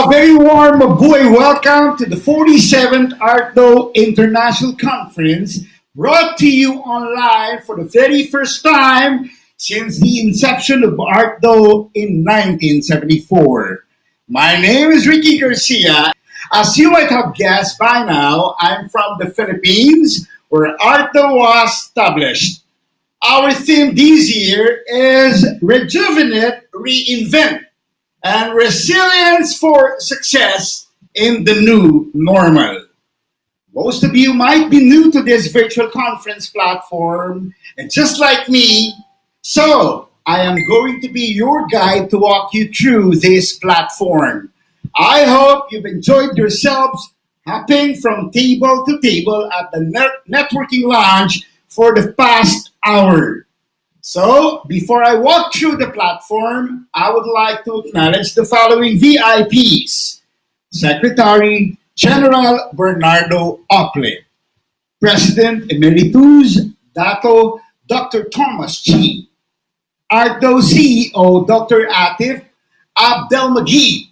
A very warm mabuhay welcome to the 47th ARTDO International Conference, brought to you online for the very first time since the inception of ARTDO in 1974. My name is Ricky Garcia. As you might have guessed by now, I'm from the Philippines, where ARTDO was established. Our theme this year is Rejuvenate, Reinvent, and Resilience for Success in the New Normal. Most of you might be new to this virtual conference platform, and just like me, so I am going to be your guide to walk you through this platform. I hope you've enjoyed yourselves hopping from table to table at the networking lounge for the past hour. So, before I walk through the platform, I would like to acknowledge the following VIPs. Secretary General Bernardo Ople, President Emeritus Dato Dr. Thomas Chi, ARTDO CEO Dr. Atif Abdelmagid,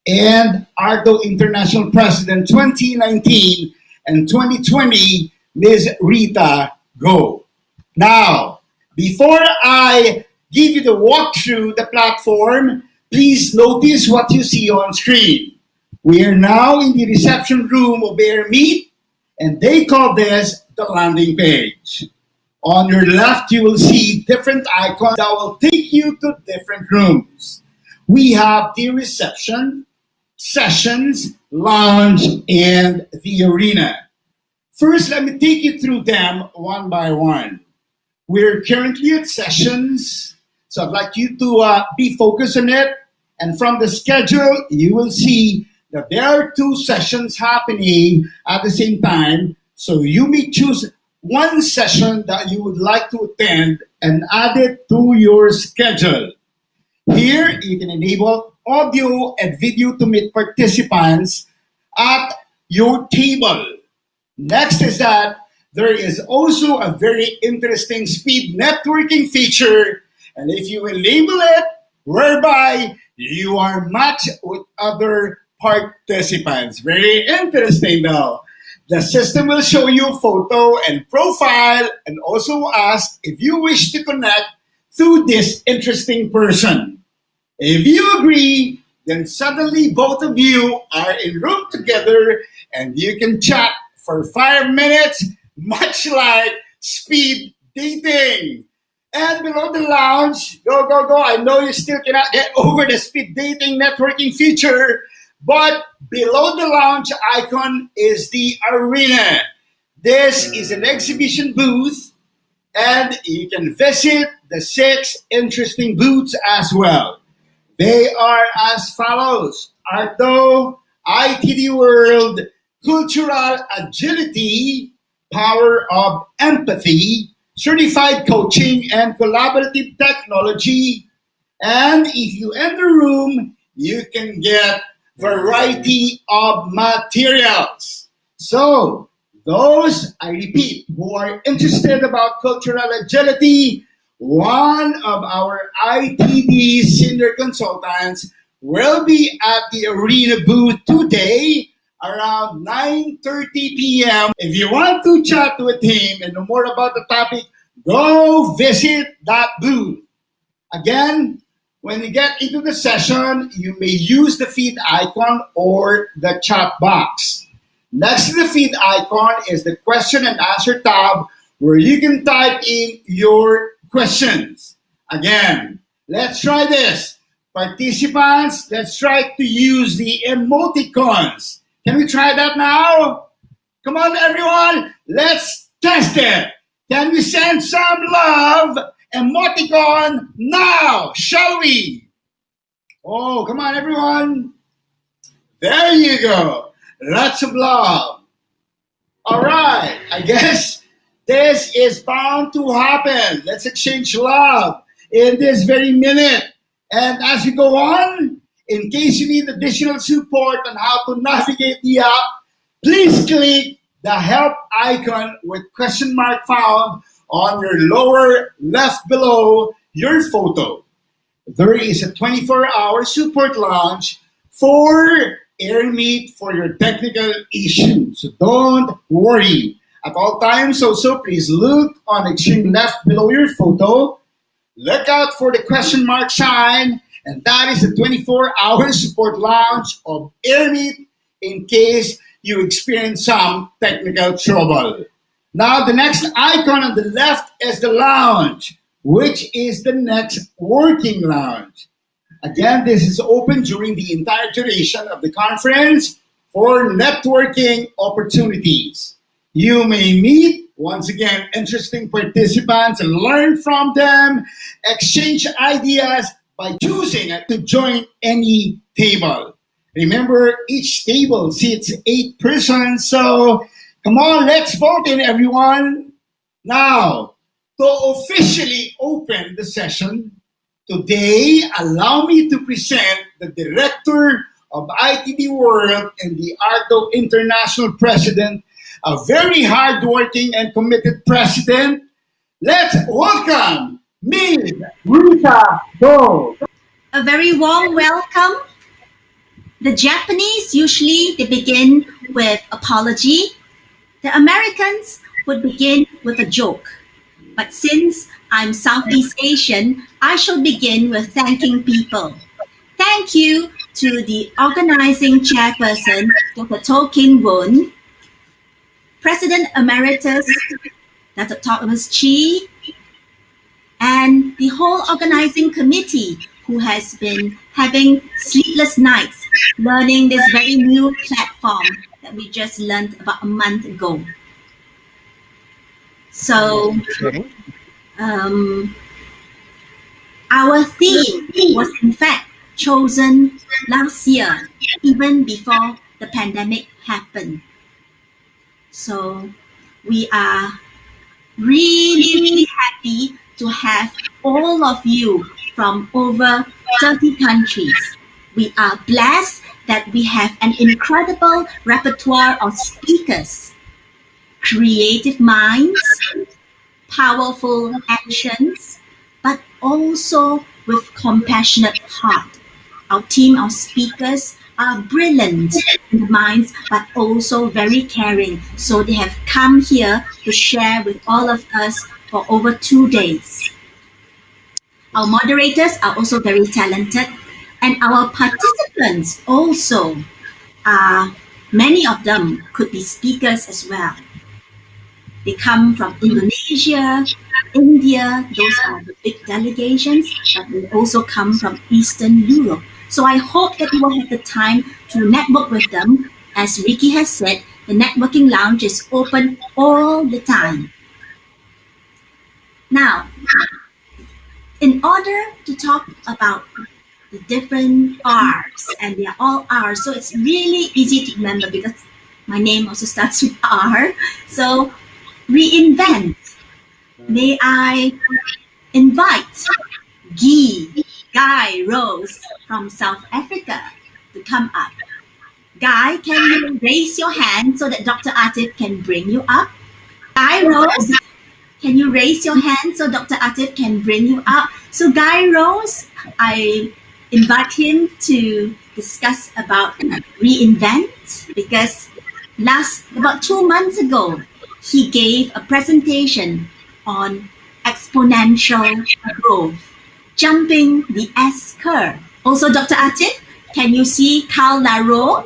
and ARTDO International President 2019 and 2020, Ms. Rita Go. Now, before I give you the walkthrough the platform, please notice what you see on screen. We are now in the reception room of Air Meet, and they call this the landing page. On your left, you will see different icons that will take you to different rooms. We have the reception, sessions, lounge, and the arena. First, let me take you through them one by one. We're currently at sessions, so I'd like you to be focused on it. And from the schedule, you will see that there are two sessions happening at the same time. So you may choose one session that you would like to attend and add it to your schedule. Here, you can enable audio and video to meet participants at your table. Next is that there is also a very interesting speed networking feature, and if you enable it, whereby you are matched with other participants. Very interesting though. The system will show you photo and profile and also ask if you wish to connect to this interesting person. If you agree, then suddenly both of you are in room together and you can chat for 5 minutes, much like speed dating. And below the lounge, go. I know you still cannot get over the speed dating networking feature, but below the lounge icon is the arena. This is an exhibition booth, and you can visit the 6 interesting booths as well. They are as follows: ARTDO, ITD World, Cultural Agility, Power of Empathy, Certified Coaching and Collaborative Technology. And if you enter room, you can get variety of materials. So, those, I repeat, who are interested about cultural agility, one of our ITD senior consultants will be at the arena booth today around 9:30 p.m. If you want to chat with him and know more about the topic, go visit that booth. Again, when you get into the session, you may use the feed icon or the chat box. Next to the feed icon is the question and answer tab where you can type in your questions. Again, let's try this. Participants, let's try to use the emoticons. Can we try that now? Come on, everyone. Let's test it. Can we send some love emoticon now? Shall we? Oh, come on, everyone. There you go. Lots of love. All right. I guess this is bound to happen. Let's exchange love in this very minute. And as we go on, in case you need additional support on how to navigate the app, please click the help icon with question mark found on your lower left below your photo. There is a 24-hour support lounge for air meet for your technical issues. So don't worry. At all times, also, please look on the extreme left below your photo. Look out for the question mark sign, and that is the 24-hour support lounge of AirMeet in case you experience some technical trouble. Now, the next icon on the left is the lounge, which is the next working lounge. Again, this is open during the entire duration of the conference for networking opportunities. You may meet, once again, interesting participants and learn from them, exchange ideas by choosing to join any table. Remember, each table seats 8 persons, so come on, let's vote in, everyone. Now, to officially open the session, today, allow me to present the Director of ITD World and the ARTDO International President, a very hardworking and committed president. Let's welcome Ms. Rita Do. A very warm welcome. The Japanese usually they begin with apology. The Americans would begin with a joke. But since I'm Southeast Asian, I shall begin with thanking people. Thank you to the organizing chairperson, Dr. To Kim Woon, President Emeritus, Dr. Thomas Chi, and the whole organizing committee who has been having sleepless nights learning this very new platform that we just learned about a month ago. So, our theme was in fact chosen last year, even before the pandemic happened. So we are really happy to have all of you from over 30 countries. We are blessed that we have an incredible repertoire of speakers, creative minds, powerful actions, but also with compassionate heart. Our team of speakers are brilliant in the minds, but also very caring. So they have come here to share with all of us for over 2 days. Our moderators are also very talented, and our participants also are, many of them could be speakers as well. They come from Indonesia, India, those are the big delegations, but they also come from Eastern Europe. So I hope that you will have the time to network with them. As Ricky has said, the networking lounge is open all the time. Now, in order to talk about the different R's, and they are all R's, so it's really easy to remember because my name also starts with R. So, reinvent. May I invite Guy Rose from South Africa to come up. Guy, can you raise your hand so that Dr. Atif can bring you up? Guy Rose, can you raise your hand so Dr. Atif can bring you up? So Guy Rose, I invite him to discuss about reinvent because about 2 months ago, he gave a presentation on exponential growth, jumping the S curve. Also, Dr. Atif, can you see Carl Laro?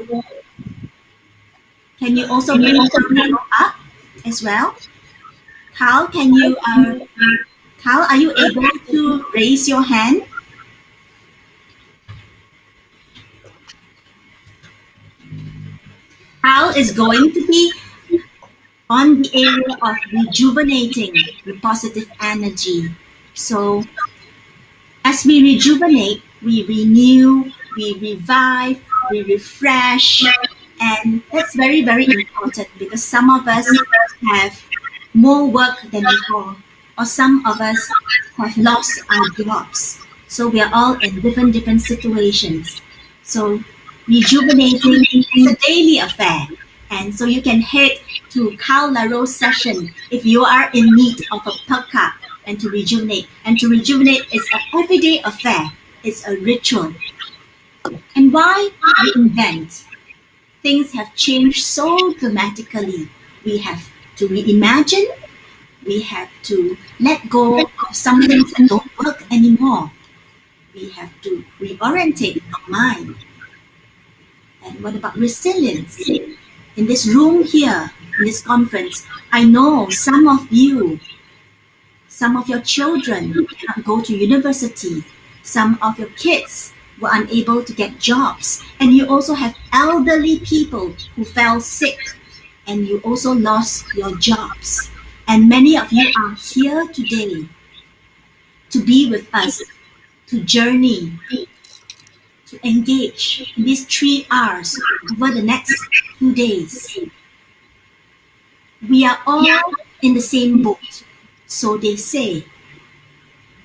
Can you also bring him up as well? Carl, Carl, are you able to raise your hand? Carl is going to be on the area of rejuvenating with positive energy. So as we rejuvenate, we renew, we revive, we refresh, and that's very, very important because some of us have more work than before, or some of us have lost our jobs. So we are all in different situations. So rejuvenating is a daily affair. And so you can head to Carl Laro's session if you are in need of a perk up and to rejuvenate. And to rejuvenate is an everyday affair. It's a ritual. And And why reinvent? Things have changed so dramatically. We have to reimagine. We have to let go of some things that don't work anymore. We have to reorientate our mind. And what about resilience? In this room here, in this conference, I know some of you, some of your children cannot go to university. Some of your kids were unable to get jobs. And you also have elderly people who fell sick and you also lost your jobs. And many of you are here today to be with us, to journey, to engage in these 3 hours over the next 2 days. We are all in the same boat, so they say.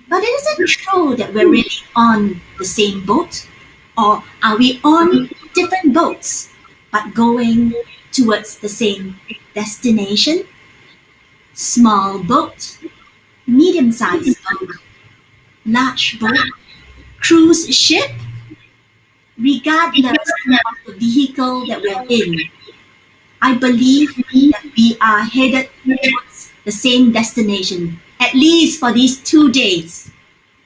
But is it true that we're really on the same boat? Or are we on different boats, but going towards the same destination? Small boat, medium-sized boat, large boat, cruise ship, regardless of the vehicle that we're in. I believe that we are headed towards the same destination, at least for these 2 days.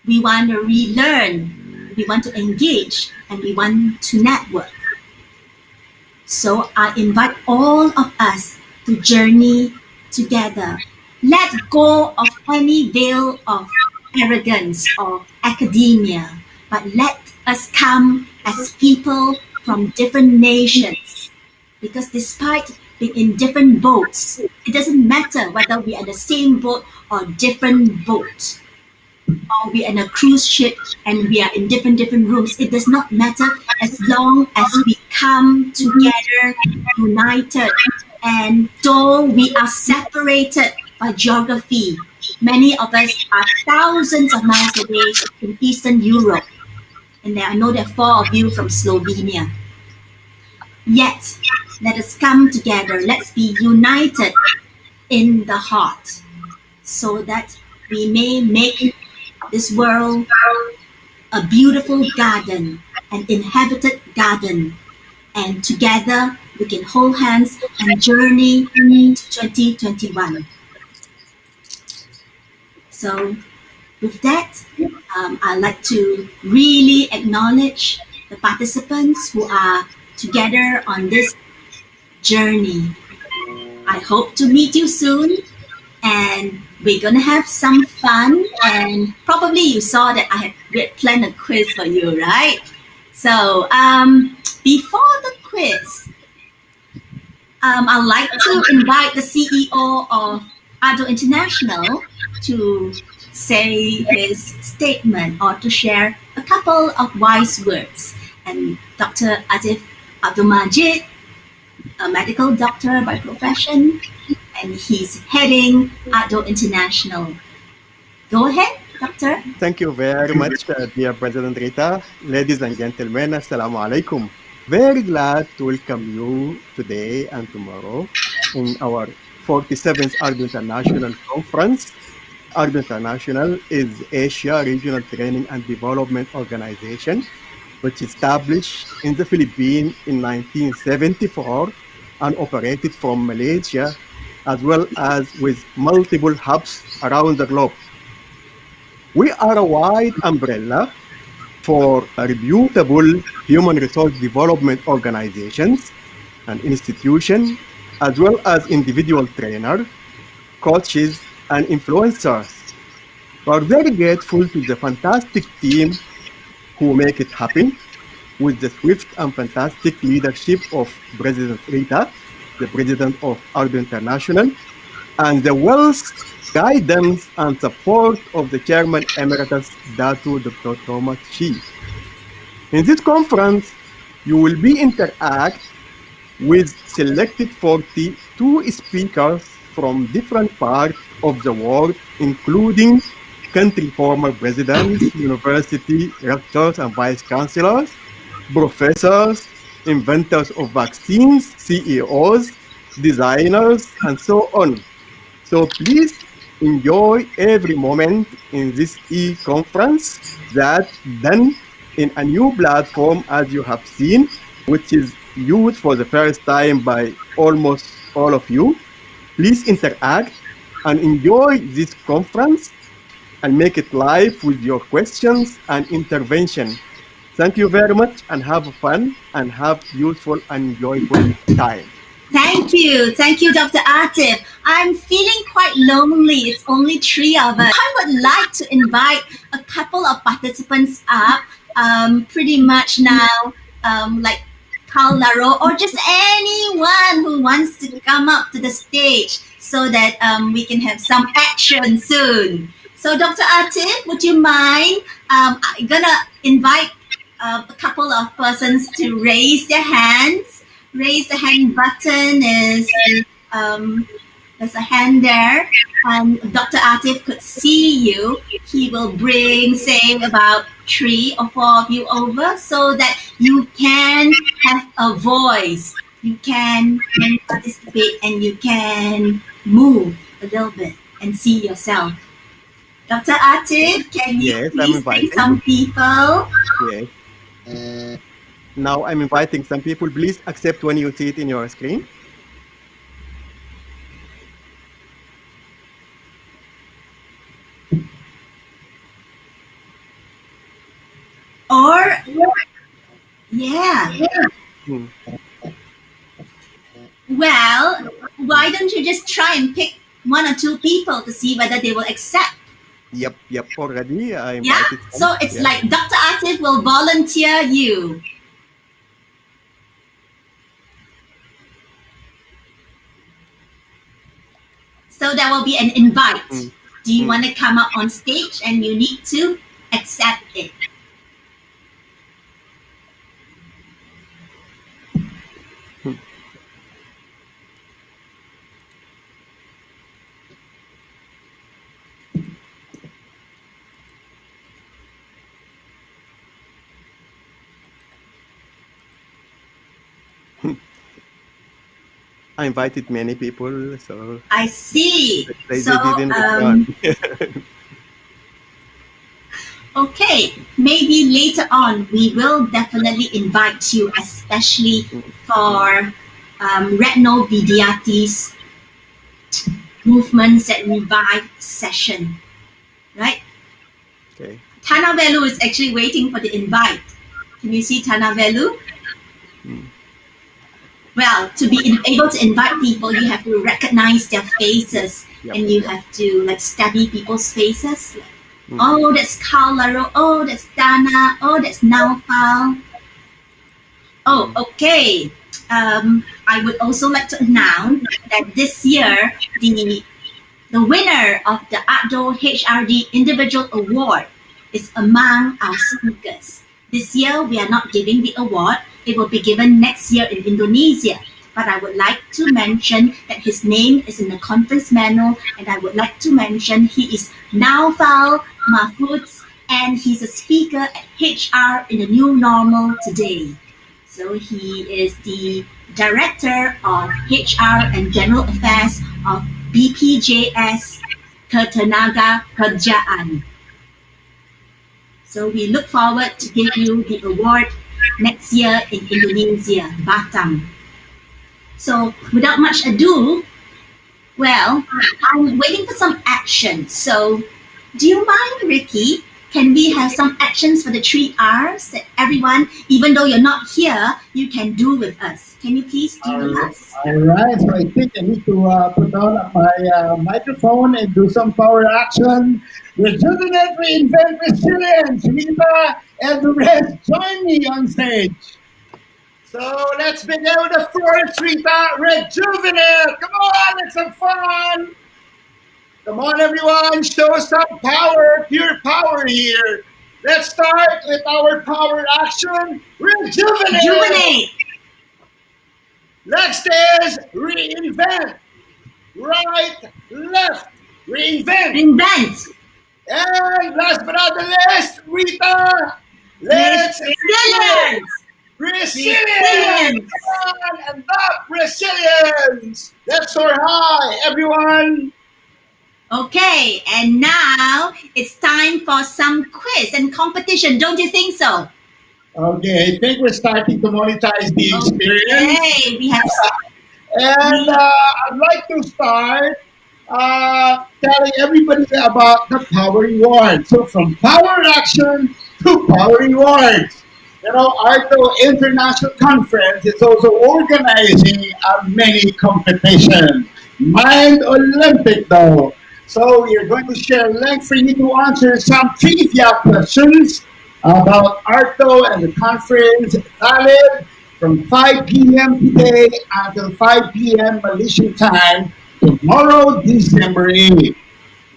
We want to relearn, we want to engage, and we want to network. So I invite all of us to journey together. Let go of any veil of arrogance or academia, but let us come as people from different nations. Because despite being in different boats, it doesn't matter whether we are in the same boat or different boat. Or we are in a cruise ship and we are in different rooms. It does not matter as long as we come together, united. And though we are separated by geography, many of us are thousands of miles away in Eastern Europe. And I know there are 4 of you from Slovenia. Yet, let us come together. Let's be united in the heart so that we may make this world a beautiful garden, an inhabited garden. And together we can hold hands and journey to 2021. So with that, I'd like to really acknowledge the participants who are together on this journey. I hope to meet you soon, and we're gonna have some fun. And probably you saw that I had planned a quiz for you, right? So before the quiz, I'd like to invite the CEO of ARTDO International to say his statement or to share a couple of wise words. And Dr. Atif Abdul Majid, a medical doctor by profession, and he's heading ARTDO International. Go ahead, Doctor. Thank you very much, dear President Rita. Ladies and gentlemen, Assalamu alaikum. Very glad to welcome you today and tomorrow in our 47th ARTDO International Conference. ARTDO International is Asia Regional Training and Development Organization, which established in the Philippines in 1974 and operated from Malaysia, as well as with multiple hubs around the globe. We are a wide umbrella for reputable human resource development organizations and institutions, as well as individual trainers, coaches, and influencers. We are very grateful to the fantastic team who make it happen, with the swift and fantastic leadership of President Rita, the President of ARTDO International, and the wealth, guidance, and support of the Chairman Emeritus, Datu Dr. Thomas Shi. In this conference, you will be interact with selected 42 speakers from different parts of the world, including country former presidents, university rectors and vice chancellors, professors, inventors of vaccines, CEOs, designers, and so on. So please enjoy every moment in this e-conference that then in a new platform, as you have seen, which is used for the first time by almost all of you. Please interact and enjoy this conference and make it live with your questions and intervention. Thank you very much and have fun and have useful and enjoyable time. Thank you. Thank you, Dr. Atif. I'm feeling quite lonely. It's only 3 of us. I would like to invite a couple of participants up, pretty much now, like Carl Laro, or just anyone who wants to come up to the stage so that we can have some action soon. So, Dr. Atif, would you mind? I'm going to invite a couple of persons to raise their hands. Raise the hand button is there's a hand there, and Dr. Atif could see you. He will bring, say, about 3 or 4 of you over so that you can have a voice. You can participate and you can move a little bit and see yourself. Dr. Atif, can you please bring some people? Yes. Now I'm inviting some people. Please accept when you see it in your screen. Or, yeah. Well, why don't you just try and pick 1 or 2 people to see whether they will accept? Yep. Already I invited. Yeah. So it's like Dr. Atif will volunteer you. So there will be an invite. Do you want to come up on stage, and you need to accept it? I invited many people, so I see. they didn't respond. Okay, maybe later on we will definitely invite you, especially for Retno Vidyati's Movements that Revive session, right? Okay. Tana Velu is actually waiting for the invite. Can you see Tana Velu? Well, to be able to invite people, you have to recognize their faces, and you have to like study people's faces. Oh, that's Carl Laro. Oh, that's Dana. Oh, that's Naufal. Oh, okay. I would also like to announce that this year, the winner of the ARTDO HRD Individual Award is among our speakers. This year, we are not giving the award. It will be given next year in Indonesia. But I would like to mention that his name is in the conference manual, and I would like to mention he is Naufal Mahfuz, and he's a speaker at HR in the New Normal today. So he is the Director of HR and General Affairs of BPJS Ketenaga Kerjaan. So we look forward to give you the award next year in Indonesia, Batam. So without much ado, well, I'm waiting for some action. So do you mind, Ricky? Can we have some actions for the 3 R's that everyone, even though you're not here, you can do with us? Can you please do with us? All right. So I think I need to put on my microphone and do some power action. Rejuvenate, reinvent, resilience. Rita and the rest, join me on stage. So let's begin with the first, Rita. Rejuvenate. Come on, let's have fun. Come on, everyone. Show some power, pure power here. Let's start with our power action. Rejuvenate. Rejuvenate. Next is reinvent. Right, left. Reinvent. Invent. And last but not the least, Rita, let's Resilience. Resilience. Come on, and up, resilience. Let's soar high, everyone. Okay, and now it's time for some quiz and competition. Don't you think so? Okay, I think we're starting to monetize the experience. Okay, we have And I'd like to start telling everybody about the Power Rewards. So from Power Action to Power Rewards. You know, ARTO International Conference is also organizing a mini competition. Mind Olympic though. So we're going to share a link for you to answer some trivia questions about ARTO and the conference valid from 5 p.m. today until 5 p.m. Malaysian time tomorrow, December 8th.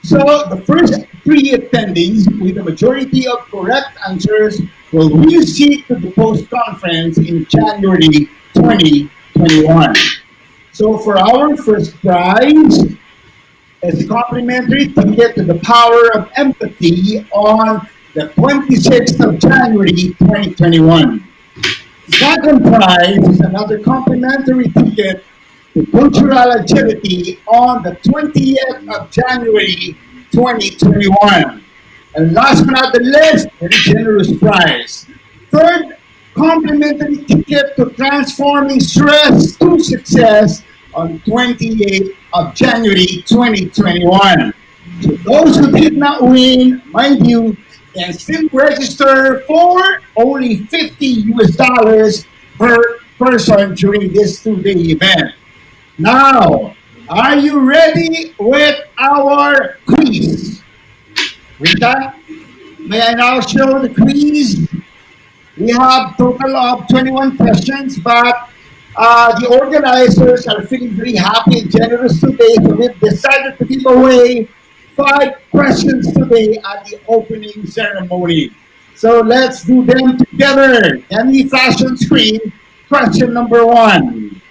So the first three attendees with the majority of correct answers will receive to the post-conference in January 2021. So for our first prize, is a complimentary ticket to the Power of Empathy on the 26th of January 2021. Second prize is another complimentary ticket to Cultural Agility on the 20th of January 2021. And last but not the least, very generous prize. Third, complimentary ticket to Transforming Stress to Success on 28th of January 2021. So those who did not win, mind you, can still register for only 50 US dollars per person during this 2-day event. Now, are you ready with our quiz? Rita, may I now show the quiz? We have total of 21 questions, but the organizers are feeling very happy and generous today, so we've decided to give away 5 questions today at the opening ceremony. So let's do them together. Can we flash on screen? Question number 1.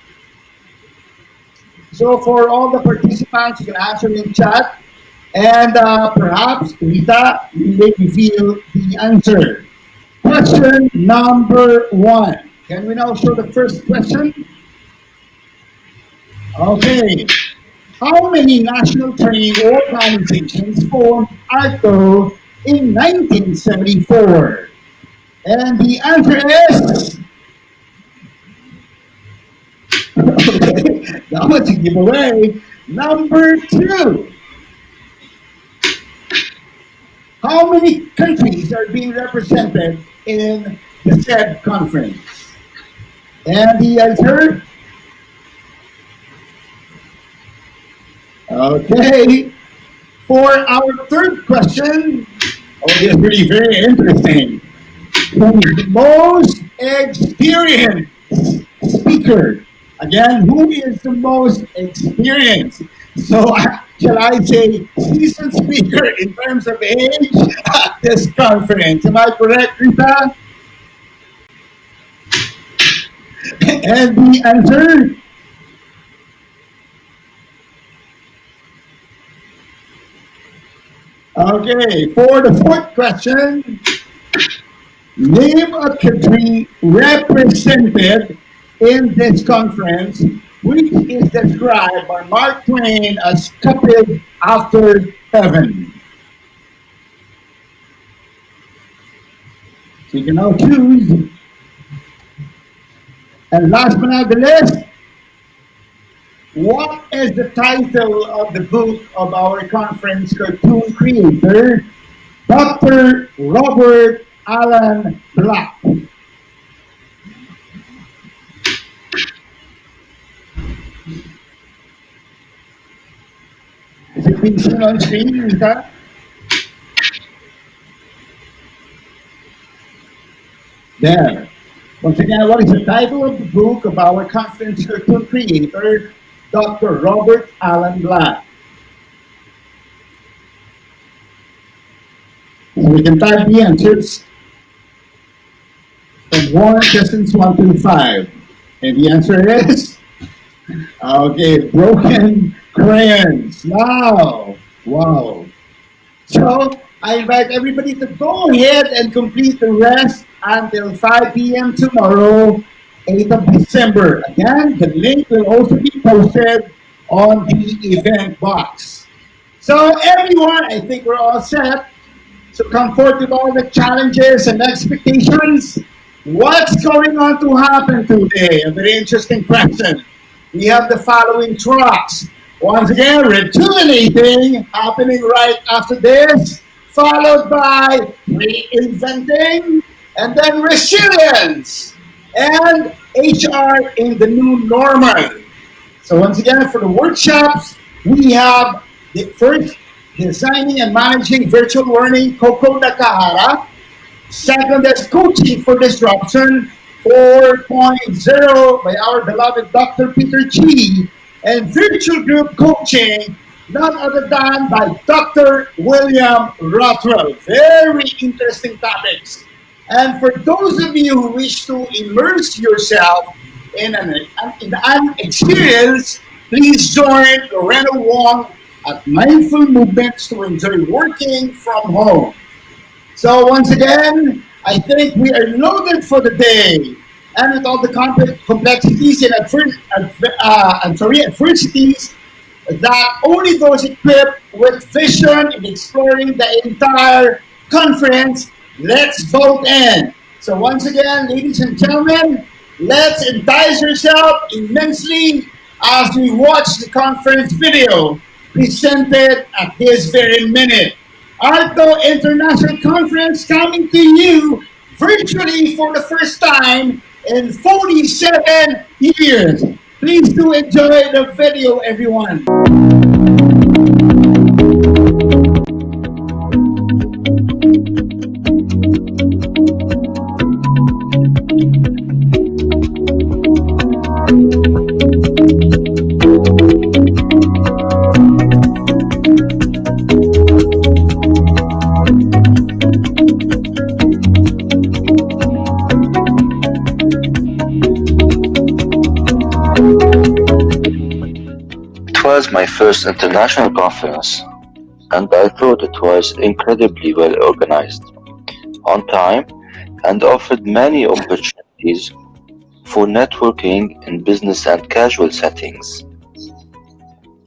So for all the participants, you can answer in chat, and perhaps Rita will make you feel the answer. Question number 1. Can we now show the first question? Okay. How many national training organizations formed ARTO in 1974? And the answer is... Okay, that was a giveaway. Number 2. How many countries are being represented in the said conference? And the answer? Okay. For our third question, oh, this is really very interesting. Who is the most experienced speaker? Again, who is the most experienced? So, shall I say, seasoned speaker in terms of age at this conference? Am I correct, Rita? And the answer? Okay, for the fourth question, name a country represented in this conference which is described by Mark Twain as coupled after heaven. So you can now choose. And last but not the least, what is the title of the book of our conference cartoon creator, Dr. Robert Allen Black? Is it being seen on screen, Rita? There. Once again, what is the title of the book of our conference cartoon creator, Dr. Robert Allen Black? So we can type the answers from questions 1 to 5. And the answer is, okay, Broken Crayons. Now, wow. So I invite everybody to go ahead and complete the rest until 5 p.m. tomorrow, 8th of December. Again, the link will also be posted on the event box. So everyone, I think we're all set. So come forth with all the challenges and expectations. What's going on to happen today? A very interesting question. We have the following tracks. Once again, rejuvenating, happening right after this, followed by reinventing, and then resilience, and HR in the new normal. So once again, for the workshops, we have the first designing and managing virtual learning, Coco Nakahara. Second is coaching for disruption 4.0 by our beloved Dr. Peter Chi. And virtual group coaching, none other than by Dr. William Rothwell. Very interesting topics. And for those of you who wish to immerse yourself in an experience, please join Lorena Wong at Mindful Movements to enjoy working from home. So once again, I think we are loaded for the day. And with all the complexities and adversities that only those equipped with vision in exploring the entire conference, let's vote in. So once again, ladies and gentlemen, let's entice yourself immensely as we watch the conference video presented at this very minute. ARTDO International Conference coming to you virtually for the first time in 47 years. Please do enjoy the video, everyone. It was my first international conference, and I thought it was incredibly well organized, on time, and offered many opportunities for networking in business and casual settings.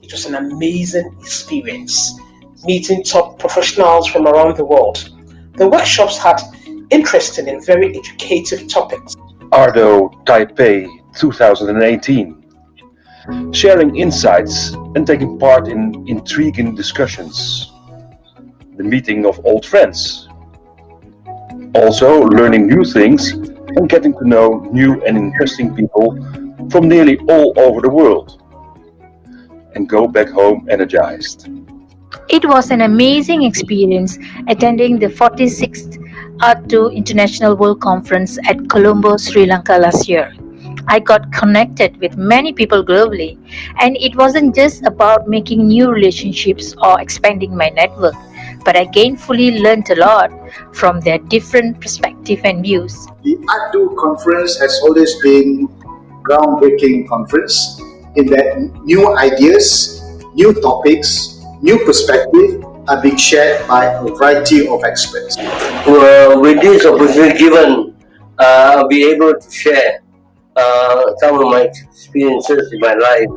It was an amazing experience, meeting top professionals from around the world. The workshops had interesting and very educative topics. ARTDO Taipei 2018, sharing insights and taking part in intriguing discussions, the meeting of old friends, also learning new things and getting to know new and interesting people from nearly all over the world, and go back home energized. It was an amazing experience attending the 46th ARTDO International World Conference at Colombo, Sri Lanka last year. I got connected with many people globally, and it wasn't just about making new relationships or expanding my network, but I gainfully learned a lot from their different perspectives and views. The ARTDO conference has always been groundbreaking conference in that new ideas, new topics, new perspectives are being shared by a variety of experts. With this opportunity given, I'll be able to share some of my experiences in my life,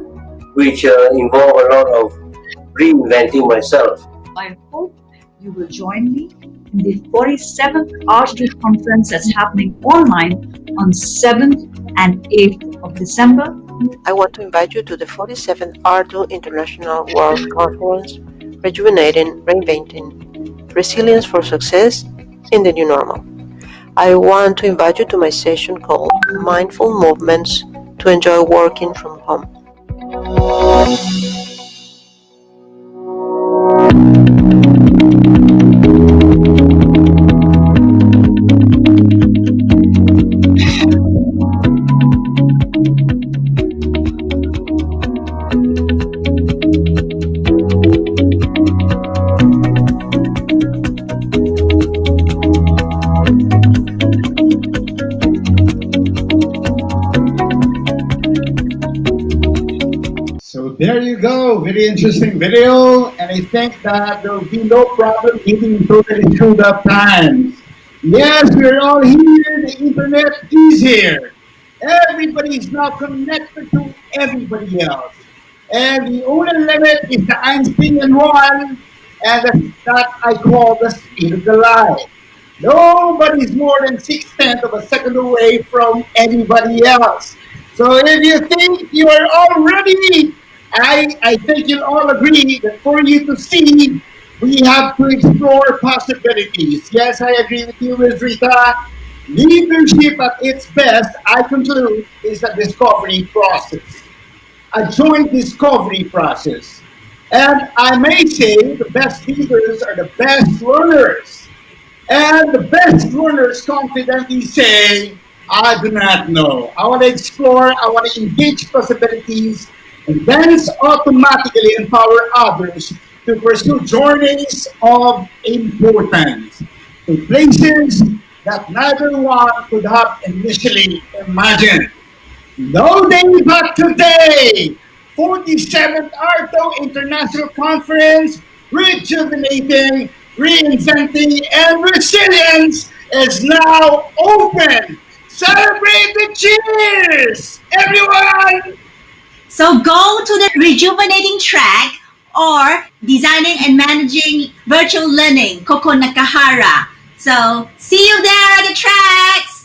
which involve a lot of reinventing myself. I hope you will join me in the 47th ARTDO conference that's happening online on 7th and 8th of December. I want to invite you to the 47th ARTDO International World Conference, Rejuvenating, Reinventing, Resilience for Success in the New Normal. I want to invite you to my session called Mindful Movements to enjoy working from home. There you go. Very interesting video. And I think that there will be no problem getting totally screwed up times. Yes, we're all here. The internet is here. Everybody is now connected to everybody else. And the only limit is the Einsteinian one, and that I call the speed of the light. Nobody's more than 6/10 of a second away from anybody else. So if you think you are all ready, I think you'll all agree that for you to see, we have to explore possibilities. Yes, I agree with you, Ms. Rita. Leadership at its best, I conclude, is a discovery process, a joint discovery process. And I may say the best leaders are the best learners. And the best learners confidently say, I do not know. I want to explore, I want to engage possibilities, and then automatically empower others to pursue journeys of importance to places that neither one could have initially imagined. No day but today. 47th ARTDO International Conference, Rejuvenating, Reinventing, and Resilience is now open. Celebrate the cheers, everyone! So go to the rejuvenating track or designing and managing virtual learning, Coco Nakahara. So see you there at the tracks.